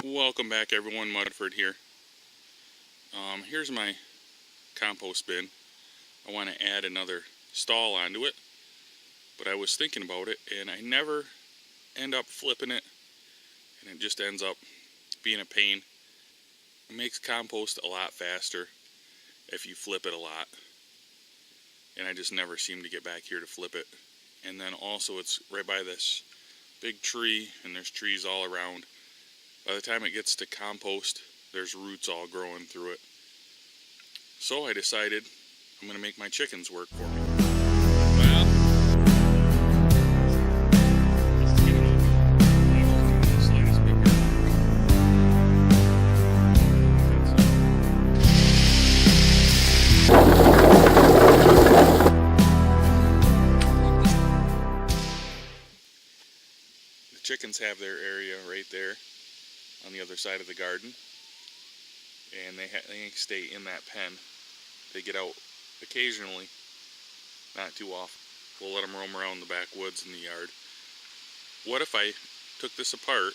Welcome back everyone, Mudford here. Here's my compost bin. I want to add another stall onto it, but I was thinking about it and I never end up flipping it, and it just ends up being a pain. It makes compost a lot faster if you flip it a lot, and I just never seem to get back here to flip it. And then also it's right by this big tree, and there's trees all around. By the time it gets to compost, there's roots all growing through it. So I decided I'm going to make my chickens work for me. Well, the chickens have their area right there on the other side of the garden, and they stay in that pen. They get out occasionally, not too often. We'll let them roam around the backwoods in the yard. What if I took this apart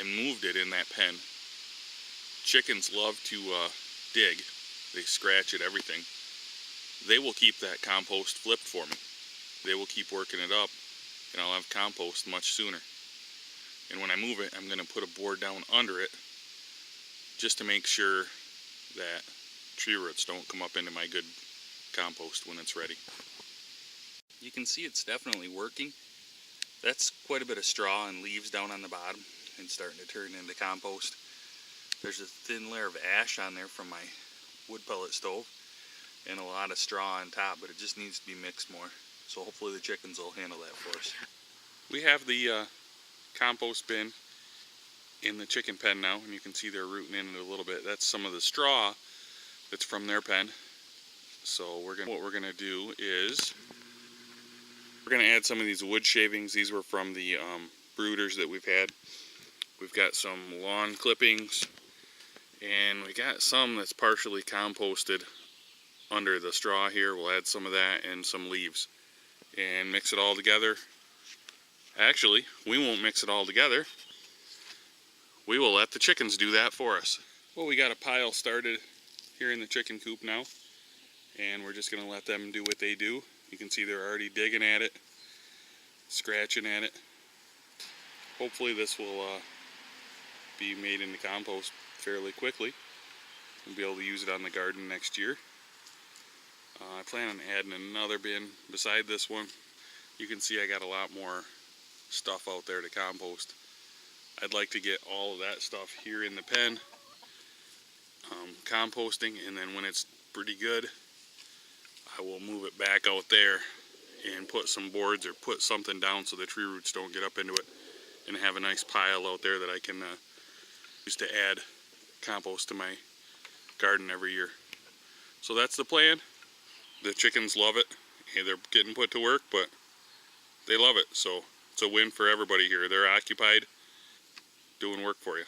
and moved it in that pen? Chickens love to dig. They scratch at everything. They will keep that compost flipped for me. They will keep working it up, and I'll have compost much sooner. And when I move it, I'm going to put a board down under it just to make sure that tree roots don't come up into my good compost when it's ready. You can see it's definitely working. That's quite a bit of straw and leaves down on the bottom and starting to turn into compost. There's a thin layer of ash on there from my wood pellet stove and a lot of straw on top, but it just needs to be mixed more. So hopefully the chickens will handle that for us. We have the compost bin in the chicken pen now, and you can see they're rooting in it a little bit. That's some of the straw that's from their pen. So what we're gonna do is we're gonna add some of these wood shavings. These were from the brooders that we've had. We've got some lawn clippings, and we got some that's partially composted under the straw here. We'll add some of that and some leaves and mix it all together. Actually, we won't mix it all together. We will let the chickens do that for us. Well, we got a pile started here in the chicken coop now, and we're just going to let them do what they do. You can see they're already digging at it, scratching at it. Hopefully this will be made into compost fairly quickly. We'll be able to use it on the garden next year. I plan on adding another bin beside this one. You can see I got a lot more stuff out there to compost. I'd like to get all of that stuff here in the pen, composting, and then when it's pretty good, I will move it back out there and put some boards or put something down so the tree roots don't get up into it, and have a nice pile out there that I can use to add compost to my garden every year. So that's the plan. The chickens love it. They're getting put to work, but they love it, so it's a win for everybody here. They're occupied doing work for you.